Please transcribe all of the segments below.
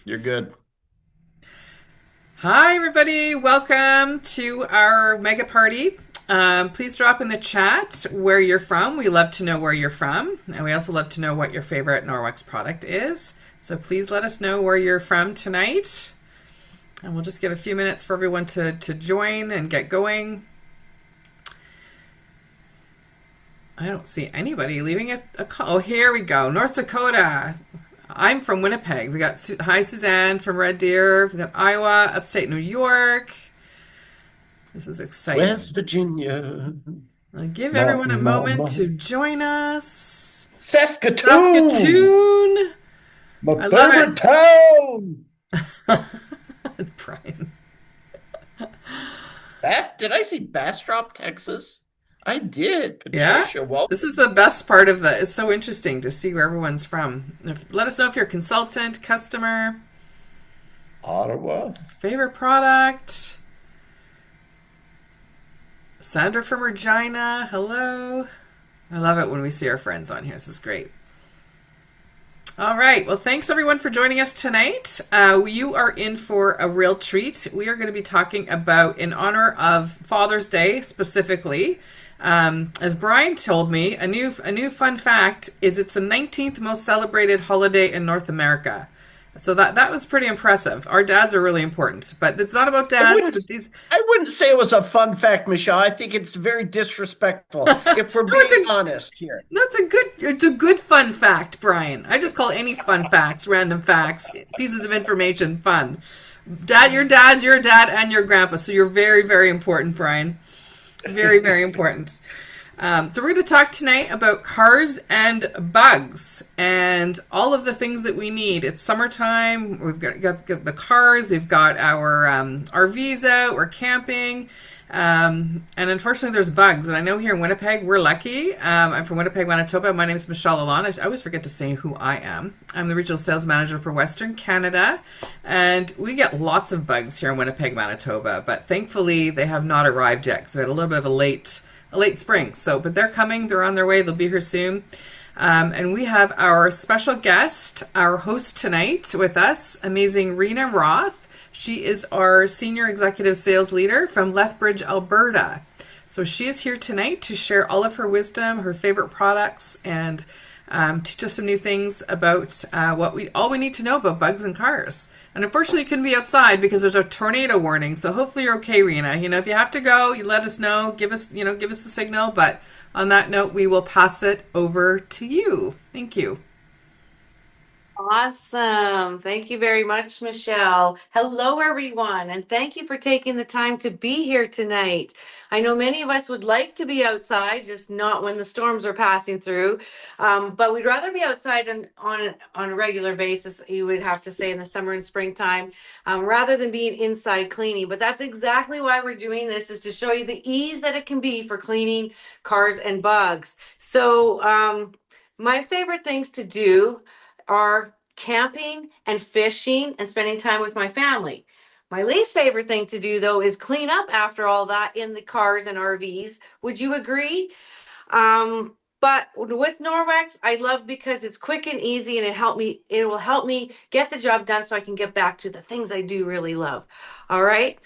You're good. Hi, everybody. Welcome to our mega party. Please drop in the chat where you're from. We love to know where you're from. And we also love to know what your favorite Norwex product is. So please let us know where you're from tonight. And we'll just give a few minutes for everyone to join and get going. I don't see anybody leaving a call. Oh, here we go. North Dakota. I'm from Winnipeg. We got hi Suzanne from Red Deer. We got Iowa, upstate New York. This is exciting. West Virginia, I'll give everyone a Mountain moment Mama, to join us. Saskatoon, Saskatoon! my I love favorite it. town. Brian. Did I see Bastrop, Texas? I did. Yeah? Patricia, welcome. This is the best part of the. It's so interesting to see where everyone's from. Let us know if you're a consultant, customer, Ottawa. favorite product. Sandra from Regina. Hello. I love it when we see our friends on here. This is great. All right. Well, thanks everyone for joining us tonight. You are in for a real treat. We are going to be talking about, in honor of Father's Day specifically, as Brian told me, a new fun fact is it's the 19th most celebrated holiday in North America. So that was pretty impressive. Our dads are really important, but it's not about I dads. wouldn't But these, I wouldn't say it was a fun fact, Michelle. I think it's very disrespectful no, if we're it's being a honest here. It's a good fun fact, Brian. I just call any fun facts, random facts, pieces of information fun. Your dad and your grandpa, so you're very, very important, Brian. Very, very important. So we're going to talk tonight about cars and bugs and all of the things that we need. It's summertime. We've got the cars. We've got our RVs out. We're camping. And unfortunately, there's bugs. And I know here in Winnipeg, we're lucky. I'm from Winnipeg, Manitoba. My name is Michelle Lalonde. I always forget to say who I am. I'm the regional sales manager for Western Canada. And we get lots of bugs here in Winnipeg, Manitoba. But thankfully, they have not arrived yet because we had a little bit of a late spring. So, but they're coming. They're on their way. They'll be here soon. And we have our special guest, our host tonight with us, amazing Rena Roth. She is our senior executive sales leader from Lethbridge, Alberta. So she is here tonight to share all of her wisdom, her favorite products, and teach us some new things about all we need to know about bugs and cars. And unfortunately, you couldn't be outside because there's a tornado warning. So hopefully you're okay, Rena. If you have to go, you let us know. Give us the signal. But on that note, we will pass it over to you. Thank you. Awesome. Thank you very much, Michelle. Hello, everyone, and thank you for taking the time to be here tonight. I know many of us would like to be outside, just not when the storms are passing through. But we'd rather be outside on a regular basis, you would have to say, in the summer and springtime, rather than being inside cleaning. But that's exactly why we're doing this, is to show you the ease that it can be for cleaning cars and bugs. So, my favorite things to do are camping and fishing and spending time with my family. My least favorite thing to do, though, is clean up after all that in the cars and RVs. Would you agree? But with Norwex, I love because it's quick and easy, and it will help me get the job done so I can get back to the things I do really love. All right.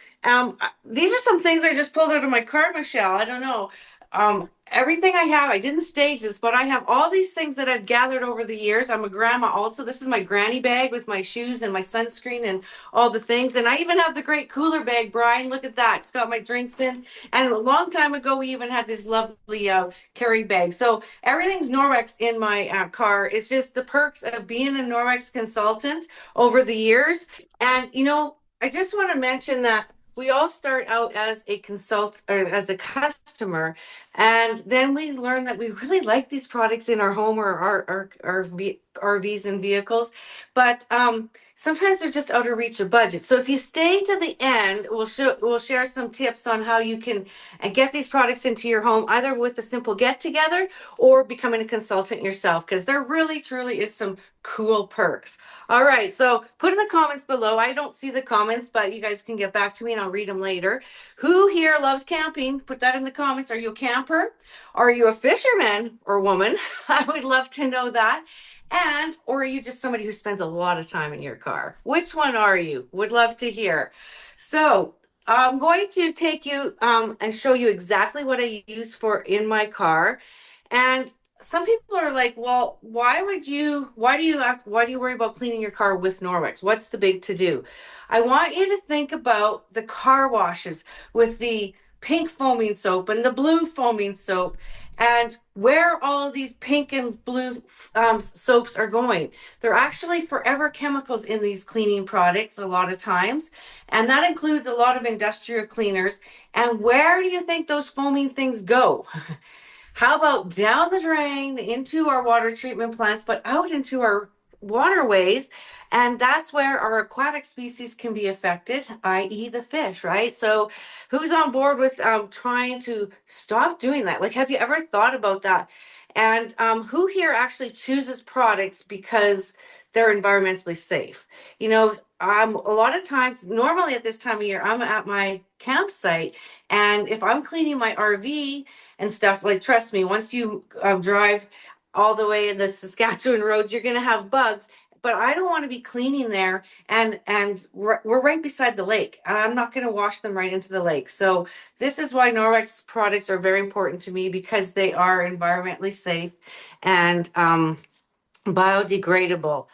These are some things I just pulled out of my car, Michelle. I don't know. Everything I have, I didn't stage this, but I have all these things that I've gathered over the years. I'm a grandma also. This is my granny bag with my shoes and my sunscreen and all the things. And I even have the great cooler bag, Brian. Look at that. It's got my drinks in. And a long time ago, we even had this lovely carry bag. So everything's Norwex in my car. It's just the perks of being a Norwex consultant over the years. And, I just want to mention that we all start out as a consult or as a customer, and then we learn that we really like these products in our home or our RVs and vehicles, but sometimes they're just out of reach of budget. So if you stay to the end, we'll share some tips on how you can get these products into your home, either with a simple get together or becoming a consultant yourself, because there really truly is some cool perks. All right, so put in the comments below. I don't see the comments, but you guys can get back to me and I'll read them later. Who here loves camping? Put that in the comments. Are you a camper? Are you a fisherman or woman? I would love to know that. And, or are you just somebody who spends a lot of time in your car? Which one are you? Would love to hear. So I'm going to take you and show you exactly what I use for in my car. And some people are like, well, why do you worry about cleaning your car with Norwex? What's the big to do? I want you to think about the car washes with the pink foaming soap and the blue foaming soap, and where all of these pink and blue soaps are going. They're actually forever chemicals in these cleaning products a lot of times, and that includes a lot of industrial cleaners. And where do you think those foaming things go? How about down the drain into our water treatment plants, but out into our waterways? And that's where our aquatic species can be affected, i.e., the fish, right? So, who's on board with trying to stop doing that? Like, have you ever thought about that? And who here actually chooses products because they're environmentally safe? A lot of times, normally at this time of year, I'm at my campsite, and if I'm cleaning my RV, and stuff, like, trust me, once you drive all the way in the Saskatchewan roads, you're going to have bugs. But I don't want to be cleaning there, and we're right beside the lake. I'm not going to wash them right into the lake. So this is why Norwex products are very important to me, because they are environmentally safe and biodegradable.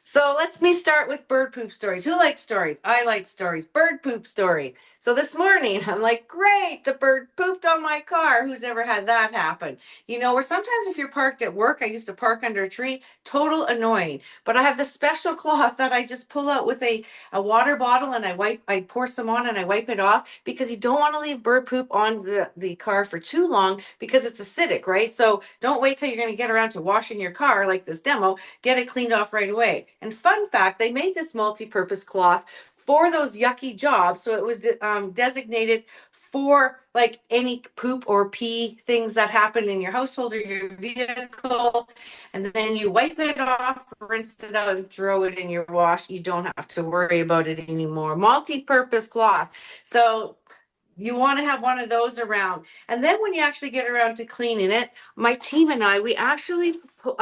So let me start with bird poop stories. Who likes stories? I like stories. Bird poop story. So this morning, I'm like, great, the bird pooped on my car. Who's ever had that happen? Or sometimes if you're parked at work, I used to park under a tree, total annoying. But I have this special cloth that I just pull out with a water bottle, and I pour some on and I wipe it off, because you don't want to leave bird poop on the car for too long, because it's acidic, right? So don't wait till you're going to get around to washing your car like this demo. Get it cleaned off right away. And fun fact, they made this multi-purpose cloth for those yucky jobs. So it was designated for like any poop or pee things that happen in your household or your vehicle. And then you wipe it off, rinse it out, and throw it in your wash. You don't have to worry about it anymore. Multi-purpose cloth. So you want to have one of those around. And then when you actually get around to cleaning it, my team and I, we actually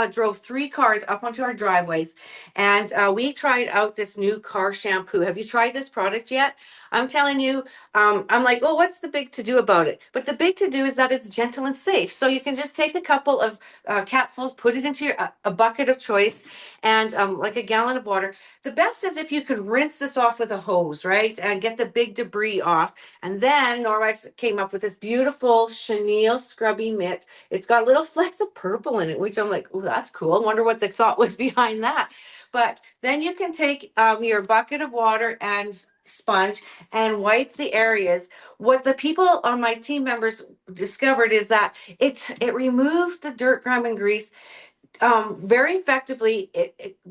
drove 3 cars up onto our driveways, and we tried out this new car shampoo. Have you tried this product yet? I'm telling you, I'm like, oh, what's the big to do about it? But the big to do is that it's gentle and safe. So you can just take a couple of capfuls, put it into a bucket of choice, and like a gallon of water. The best is if you could rinse this off with a hose, right? And get the big debris off. And then Norwex came up with this beautiful chenille scrubby mitt. It's got little flecks of purple in it, which I'm like, oh, that's cool. I wonder what the thought was behind that. But then you can take your bucket of water and sponge and wipe the areas. What the people on my team members discovered is that it removed the dirt, grime, and grease very effectively.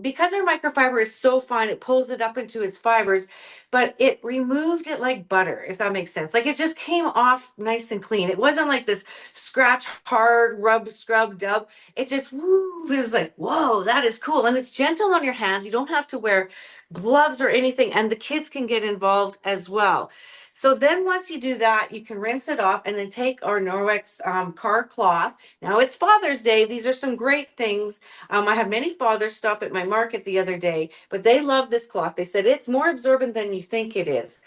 Because our microfiber is so fine, it pulls it up into its fibers, but it removed it like butter, if that makes sense. Like, it just came off nice and clean. It wasn't like this scratch hard rub scrub dub. It just it was like, whoa, that is cool. And it's gentle on your hands. You don't have to wear gloves or anything, and the kids can get involved as well. So then once you do that, you can rinse it off and then take our Norwex car cloth. Now it's Father's Day. These are some great things. I have many fathers stop at my market the other day, but they love this cloth. They said it's more absorbent than you think it is.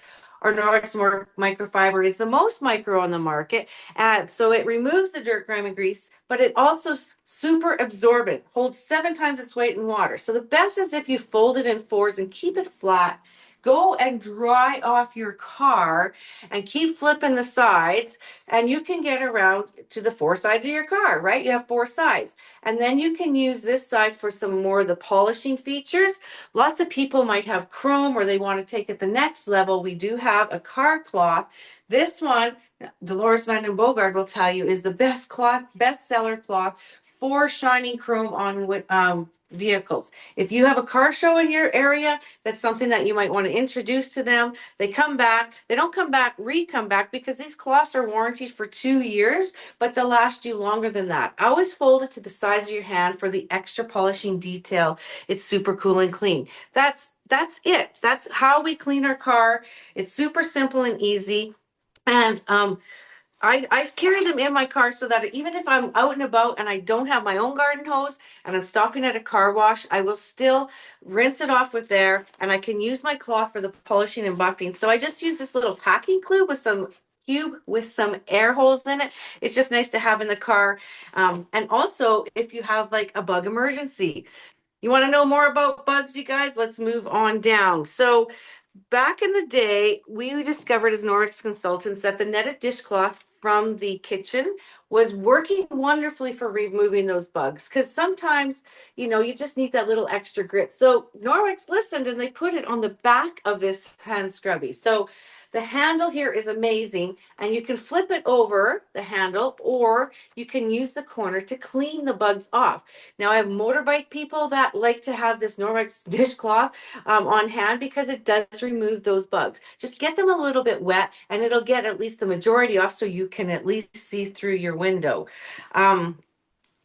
Our Norwex microfiber is the most micro on the market. So it removes the dirt, grime, and grease, but it also super absorbent, holds 7 times its weight in water. So the best is if you fold it in 4s and keep it flat. Go and dry off your car and keep flipping the sides, and you can get around to the 4 sides of your car, right? You have 4 sides. And then you can use this side for some more of the polishing features. Lots of people might have chrome, or they want to take it the next level. We do have a car cloth. This one, Dolores Van den Bogart will tell you, is the best seller cloth for shining chrome on vehicles. If you have a car show in your area, that's something that you might want to introduce to them. They come back. They don't come back, come back, because these cloths are warranted for 2 years, but they'll last you longer than that. Always fold it to the size of your hand for the extra polishing detail. It's super cool and clean. That's it. That's how we clean our car. It's super simple and easy. And I carry them in my car so that even if I'm out and about and I don't have my own garden hose and I'm stopping at a car wash, I will still rinse it off with there, and I can use my cloth for the polishing and buffing. So I just use this little packing cube with some air holes in it. It's just nice to have in the car. And also, if you have like a bug emergency, you want to know more about bugs, you guys? Let's move on down. So back in the day, we discovered as Norwex consultants that the netted dishcloth from the kitchen was working wonderfully for removing those bugs. Because sometimes, you just need that little extra grit. So Norwex listened and they put it on the back of this hand scrubby. So the handle here is amazing, and you can flip it over the handle, or you can use the corner to clean the bugs off. Now, I have motorbike people that like to have this Norwex dishcloth on hand because it does remove those bugs. Just get them a little bit wet and it'll get at least the majority off so you can at least see through your window.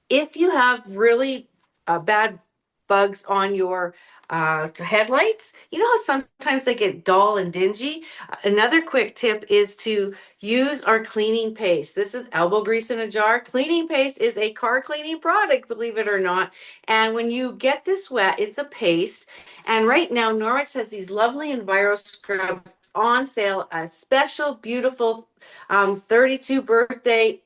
If you have really bad bugs on your headlights, you know how sometimes they get dull and dingy? Another quick tip is to use our cleaning paste. This is elbow grease in a jar. Cleaning paste is a car cleaning product, believe it or not. And when you get this wet, it's a paste. And right now, Norwex has these lovely Enviro scrubs on sale, a special, beautiful 32 birthday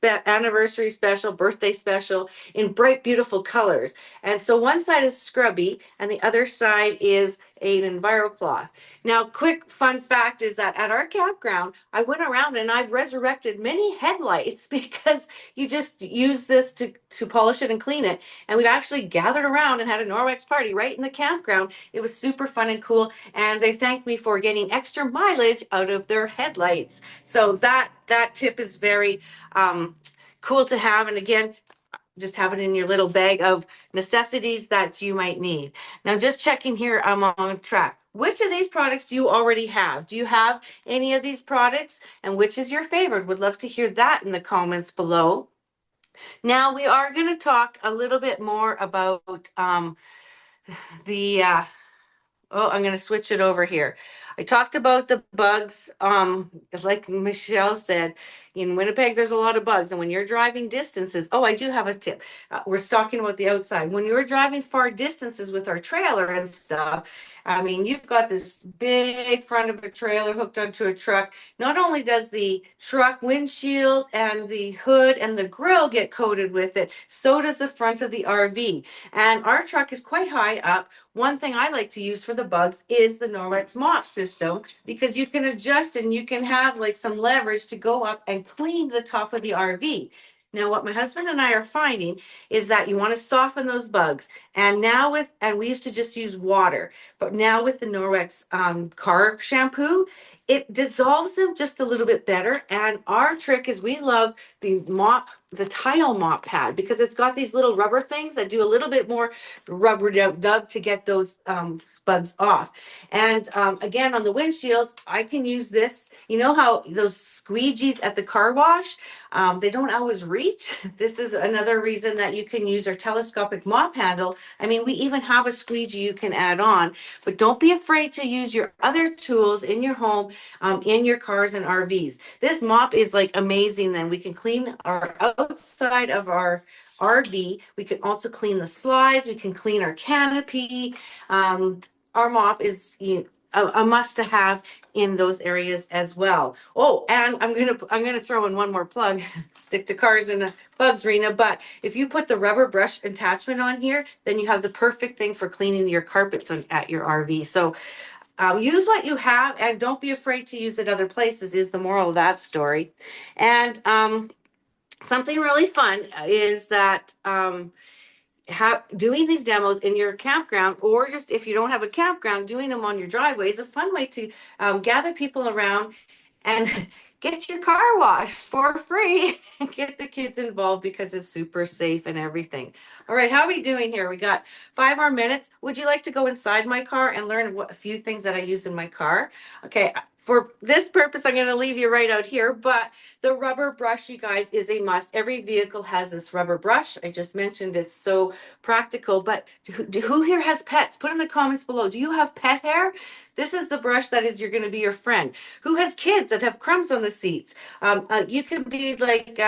anniversary special, birthday special in bright, beautiful colors. And so one side is scrubby and the other side is an Enviro cloth. Now, quick fun fact is that at our campground, I went around and I've resurrected many headlights because you just use this to polish it and clean it. And we've actually gathered around and had a Norwex party right in the campground. It was super fun and cool. And they thanked me for getting extra mileage out of their headlights. So that tip is very cool to have. And again, just have it in your little bag of necessities that you might need. Now, just checking here, I'm on track. Which of these products do you already have? Do you have any of these products? And which is your favorite? Would love to hear that in the comments below. Now, we are going to talk a little bit more about the oh, I'm going to switch it over here. I talked about the bugs. Like Michelle said, in Winnipeg, there's a lot of bugs. And when you're driving distances, oh, I do have a tip. We're talking about the outside. When you're driving far distances with our trailer and stuff, I mean, you've got this big front of a trailer hooked onto a truck. Not only does the truck windshield and the hood and the grill get coated with it, so does the front of the RV. And our truck is quite high up. One thing I like to use for the bugs is the Norwex mop system, because you can adjust and you can have like some leverage to go up and clean the top of the RV. Now, what my husband and I are finding is that you want to soften those bugs. And we used to just use water, but now with the Norwex car shampoo, it dissolves them just a little bit better. And our trick is we love the tile mop pad, because it's got these little rubber things that do a little bit more rubber dub to get those bugs off. And again, on the windshields, I can use this. You know how those squeegees at the car wash, they don't always reach. This is another reason that you can use our telescopic mop handle. I mean, we even have a squeegee you can add on, but don't be afraid to use your other tools in your home, in your cars and RVs. This mop is like amazing. Then we can clean our outside of our RV. We can also clean the slides. We can clean our canopy. Our mop is a must to have in those areas as well. Oh, and I'm gonna throw in one more plug. Stick to cars and bugs, Rena. But if you put the rubber brush attachment on here, then you have the perfect thing for cleaning your carpets at your RV. So use what you have, and don't be afraid to use it other places, is the moral of that story. And something really fun is that doing these demos in your campground, or just if you don't have a campground, doing them on your driveway is a fun way to gather people around and get your car washed for free and get the kids involved, because it's super safe and everything. All right, how are we doing here? We got 5 more minutes. Would you like to go inside my car and learn a few things that I use in my car? Okay, for this purpose, I'm going to leave you right out here. But the rubber brush, you guys, is a must. Every vehicle has this rubber brush. I just mentioned it's so practical. But who here has pets? Put in the comments below. Do you have pet hair? This is the brush that is you're going to be your friend. Who has kids that have crumbs on the seats? You can be like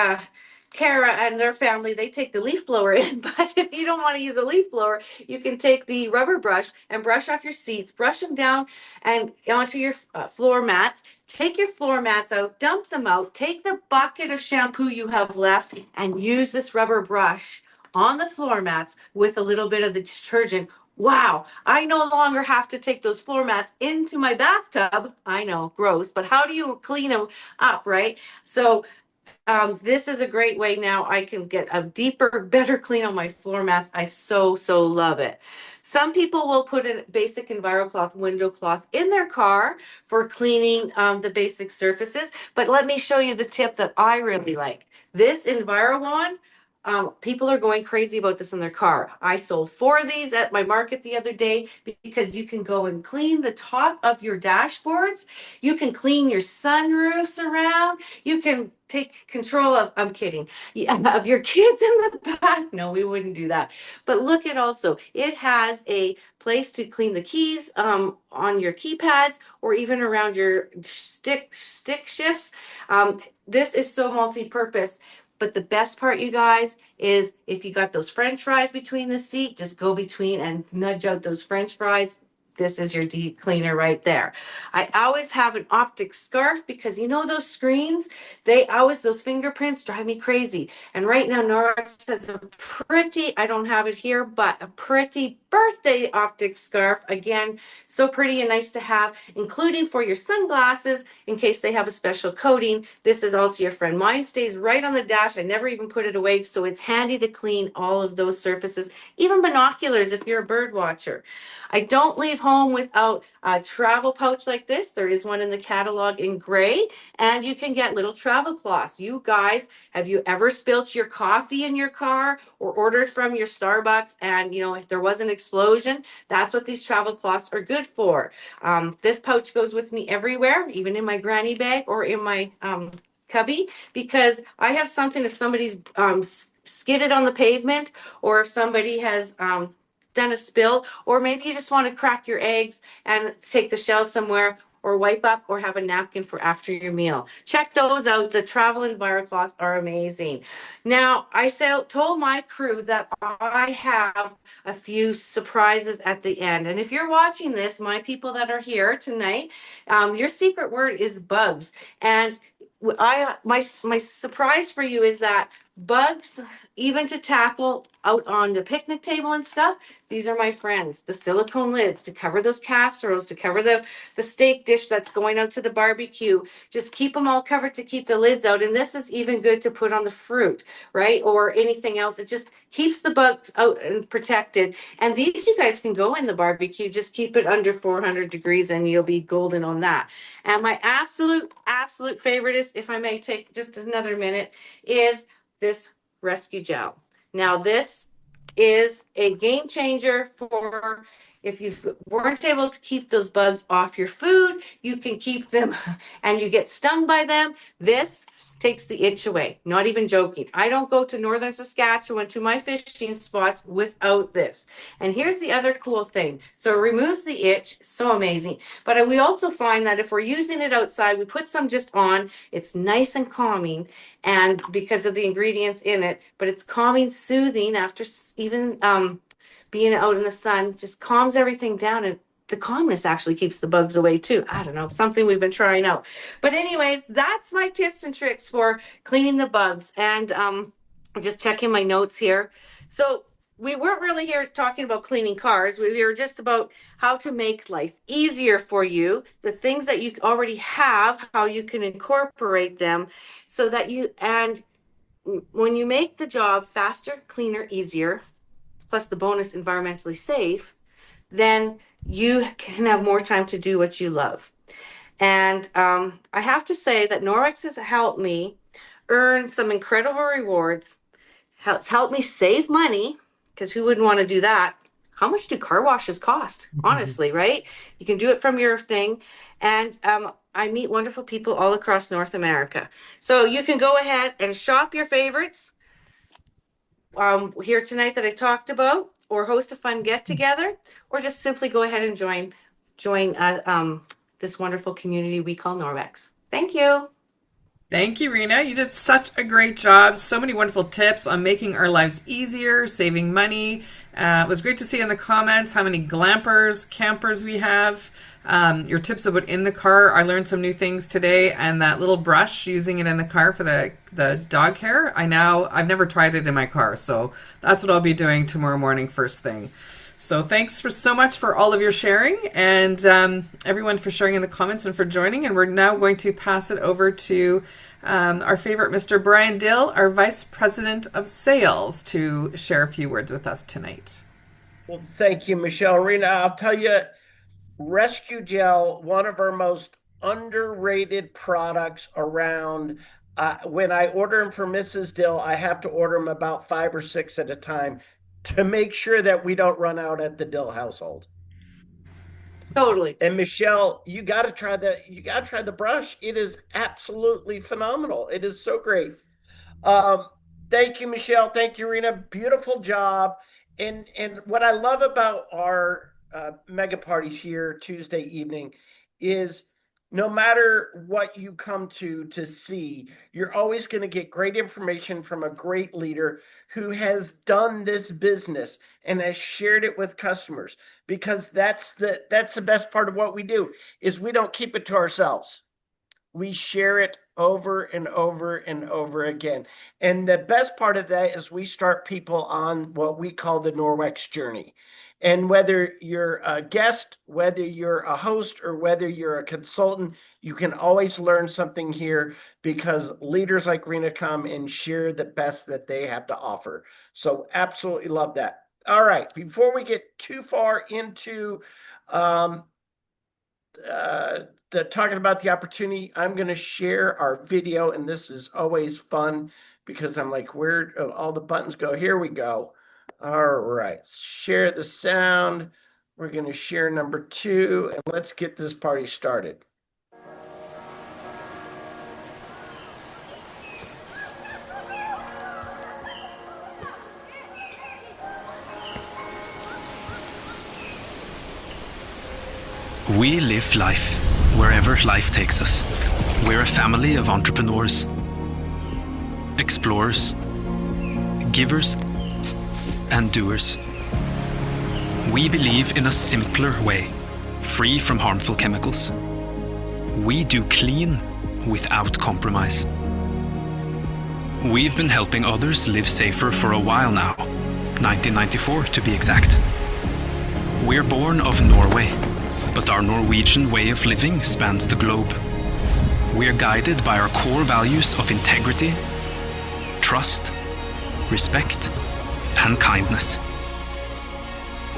Kara and their family, they take the leaf blower in, but if you don't want to use a leaf blower, you can take the rubber brush and brush off your seats, brush them down and onto your floor mats. Take your floor mats out, dump them out, take the bucket of shampoo you have left, and use this rubber brush on the floor mats with a little bit of the detergent. Wow, I no longer have to take those floor mats into my bathtub. I know, gross, but how do you clean them up, right? So this is a great way now. I can get a deeper, better clean on my floor mats. I so love it. Some people will put a basic EnviroCloth window cloth in their car for cleaning the basic surfaces. But let me show you the tip that I really like. This EnviroWand, people are going crazy about this in their car. I sold 4 of these at my market the other day because you can go and clean the top of your dashboards. You can clean your sunroofs around. You can take control of, I'm kidding, yeah, of your kids in the back. No, we wouldn't do that. But look at also, it has a place to clean the keys on your keypads or even around your stick shifts. This is so multi-purpose. But the best part, you guys, is if you got those French fries between the seat, just go between and nudge out those French fries. This is your deep cleaner right there. I always have an optic scarf because you know those screens, those fingerprints drive me crazy. And right now, Norwex has a pretty, I don't have it here, but a pretty birthday optic scarf. Again, so pretty and nice to have, including for your sunglasses in case they have a special coating. This is also your friend. Mine stays right on the dash. I never even put it away, so it's handy to clean all of those surfaces, even binoculars if you're a bird watcher. I don't leave home without a travel pouch like this. There is one in the catalog in gray, and you can get little travel cloths. You guys, have you ever spilt your coffee in your car or ordered from your Starbucks and, you know, if there was an explosion? That's what these travel cloths are good for. This pouch goes with me everywhere, even in my granny bag or in my cubby, because I have something if somebody's skidded on the pavement or if somebody has done a spill, or maybe you just want to crack your eggs and take the shell somewhere, or wipe up, or have a napkin for after your meal. Check those out. The travel EnviroCloths are amazing. Now, told my crew that I have a few surprises at the end. And if you're watching this, my people that are here tonight, your secret word is bugs. And my surprise for you is that bugs, even to tackle out on the picnic table and stuff, these are my friends. The silicone lids to cover those casseroles, to cover the steak dish that's going out to the barbecue. Just keep them all covered to keep the lids out. And this is even good to put on the fruit, right? Or anything else. It just keeps the bugs out and protected. And these you guys can go in the barbecue. Just keep it under 400 degrees and you'll be golden on that. And my absolute favorite is, if I may take just another minute, is this rescue gel. Now this is a game changer for if you weren't able to keep those bugs off your food, you can keep them and you get stung by them. This takes the itch away. Not even joking. I don't go to northern Saskatchewan to my fishing spots without this. And here's the other cool thing. So it removes the itch. So amazing. But we also find that if we're using it outside, we put some just on. It's nice and calming, and because of the ingredients in it, but it's calming, soothing after even being out in the sun, just calms everything down, and the calmness actually keeps the bugs away too. I don't know, something we've been trying out. But anyways, that's my tips and tricks for cleaning the bugs. And just checking my notes here. So we weren't really here talking about cleaning cars. We were just about how to make life easier for you, the things that you already have, how you can incorporate them so that when you make the job faster, cleaner, easier, plus the bonus environmentally safe, then you can have more time to do what you love. And I have to say that Norwex has helped me earn some incredible rewards, helped me save money, because who wouldn't want to do that? how much do car washes cost? Honestly, right? You can do it from your thing. And I meet wonderful people all across North America. So you can go ahead and shop your favorites here tonight that I talked about, or host a fun get together, or just simply go ahead and join this wonderful community we call Norwex. Thank you. Thank you, Rena. You did such a great job. So many wonderful tips on making our lives easier, saving money. It was great to see in the comments how many glampers, campers we have. Your tips about in the car. I learned some new things today, and that little brush, using it in the car for the dog hair. I've never tried it in my car, so that's what I'll be doing tomorrow morning first thing. So thanks so much for all of your sharing, and everyone for sharing in the comments and for joining. And we're now going to pass it over to our favorite Mr. Brian Dill, our Vice President of Sales, to share a few words with us tonight. Well, thank you, Michelle. Rena, I'll tell you, Rescue Gel, one of our most underrated products around. When I order them for Mrs. Dill, I have to order them about 5 or 6 at a time to make sure that we don't run out at the Dill household. Totally. And Michelle, you got to try the brush. It is absolutely phenomenal. It is so great. Um, Thank you, Michelle. Thank you, Rena. Beautiful job. And what I love about our mega parties here Tuesday evening is no matter what you come to see, you're always going to get great information from a great leader who has done this business and has shared it with customers, because that's the best part of what we do is we don't keep it to ourselves. We share it over and over and over again. And the best part of that is we start people on what we call the Norwex journey. And whether you're a guest, whether you're a host, or whether you're a consultant, you can always learn something here because leaders like Rena come and share the best that they have to offer. So absolutely love that. All right, before we get too far into um, talking about the opportunity, I'm going to share our video, and this is always fun because I'm like, where do all the buttons go? Here we go. All right, share the sound. We're going to share number 2, and let's get this party started. We live life wherever life takes us. We're a family of entrepreneurs, explorers, givers, and doers. We believe in a simpler way, free from harmful chemicals. We do clean without compromise. We've been helping others live safer for a while now, 1994 to be exact. We're born of Norway, but our Norwegian way of living spans the globe. We are guided by our core values of integrity, trust, respect, and kindness.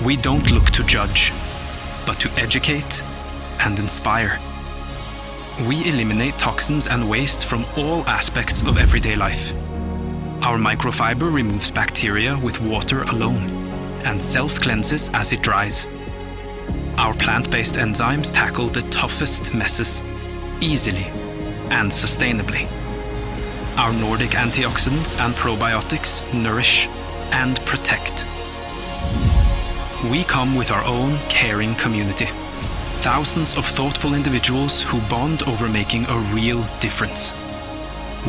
We don't look to judge, but to educate and inspire. We eliminate toxins and waste from all aspects of everyday life. Our microfiber removes bacteria with water alone and self-cleanses as it dries. Our plant-based enzymes tackle the toughest messes easily and sustainably. Our Nordic antioxidants and probiotics nourish and protect. We come with our own caring community. Thousands of thoughtful individuals who bond over making a real difference.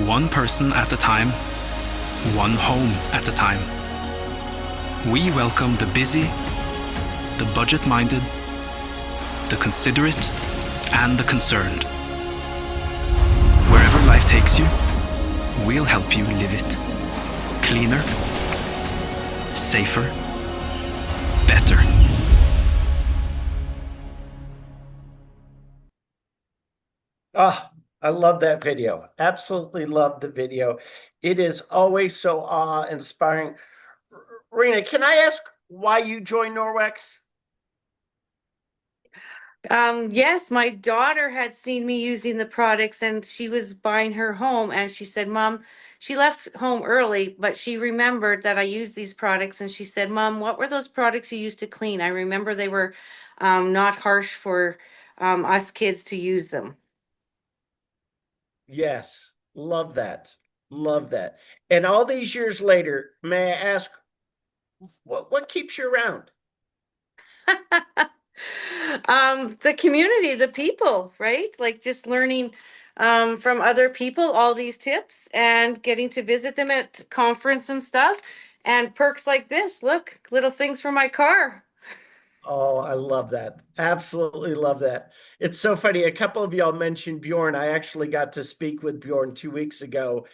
One person at a time, one home at a time. We welcome the busy, the budget-minded, the considerate, and the concerned. Wherever life takes you, we'll help you live it. Cleaner, safer, better. Ah, I love that video. Absolutely love the video. It is always so awe-inspiring. Rena, can I ask why you joined Norwex? Yes, my daughter had seen me using the products and she was buying her home and she said, Mom, she left home early, but she remembered that I used these products and she said, Mom, what were those products you used to clean? I remember they were not harsh for us kids to use them. Yes, love that. Love that. And all these years later, may I ask, what keeps you around? The community, the people, right? Like just learning from other people all these tips and getting to visit them at conference and stuff and perks like this. Look, little things for my car. Oh, I love that. Absolutely love that. It's so funny. A couple of y'all mentioned Bjorn. I actually got to speak with Bjorn 2 weeks ago.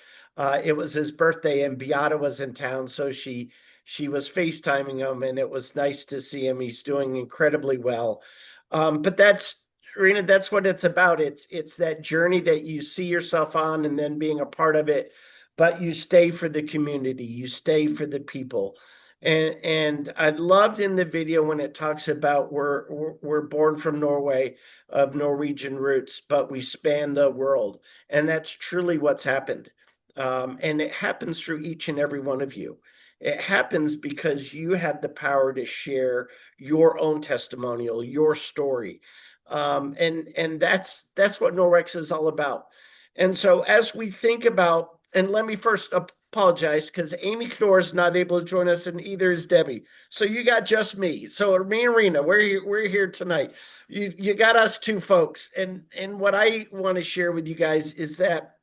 It was his birthday, and Beata was in town, so she was FaceTiming him, and it was nice to see him. He's doing incredibly well. But that's Rena, that's what it's about. It's that journey that you see yourself on, and then being a part of it. But you stay for the community. You stay for the people. And I loved in the video when it talks about we're born from Norway of Norwegian roots, but we span the world, and that's truly what's happened. And it happens through each and every one of you. It happens because you had the power to share your own testimonial, your story, and that's what Norwex is all about. And so, as we think about, and let me first apologize because Amy Knorr is not able to join us, and either is Debbie. So you got just me. So me and Rena, we're here tonight. You got us two folks, and what I want to share with you guys is that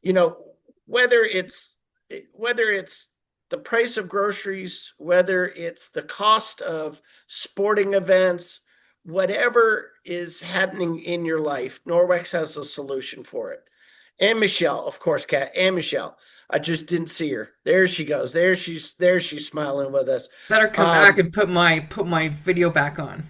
you know whether it's whether it's the price of groceries, whether it's the cost of sporting events, whatever is happening in your life, Norwex has a solution for it. And Michelle, of course, Kat, and Michelle. I just didn't see her. There she goes. There she's smiling with us. Better come back Um, and put my video back on.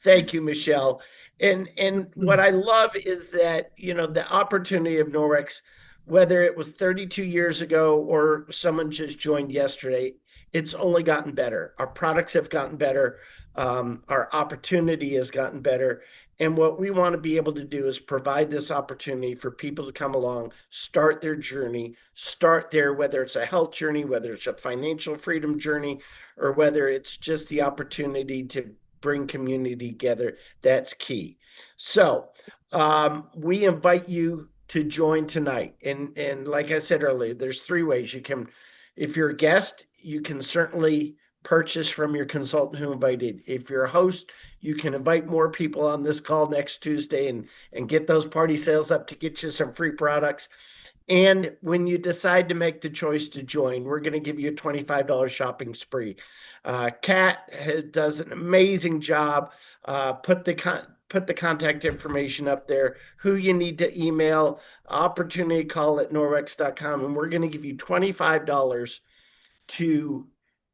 Thank you, Michelle. And what I love is that, the opportunity of Norwex, whether it was 32 years ago or someone just joined yesterday, it's only gotten better. Our products have gotten better. Our opportunity has gotten better. And what we want to be able to do is provide this opportunity for people to come along, start their journey, start there, whether it's a health journey, whether it's a financial freedom journey, or whether it's just the opportunity to bring community together. That's key. So we invite you to join tonight. And like I said earlier, there's three ways you can, if you're a guest, you can certainly purchase from your consultant who invited. If you're a host, you can invite more people on this call next Tuesday and get those party sales up to get you some free products. And when you decide to make the choice to join, we're going to give you a $25 shopping spree. Kat does an amazing job. Put the contact information up there, who you need to email, opportunity call at norwex.com, and we're going to give you $25 to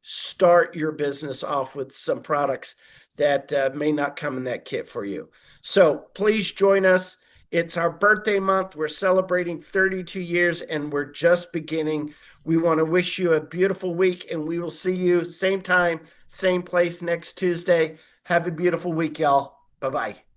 start your business off with some products that may not come in that kit for you. So please join us. It's our birthday month. We're celebrating 32 years and we're just beginning. We want to wish you a beautiful week and we will see you same time, same place next Tuesday. Have a beautiful week, y'all. Bye bye.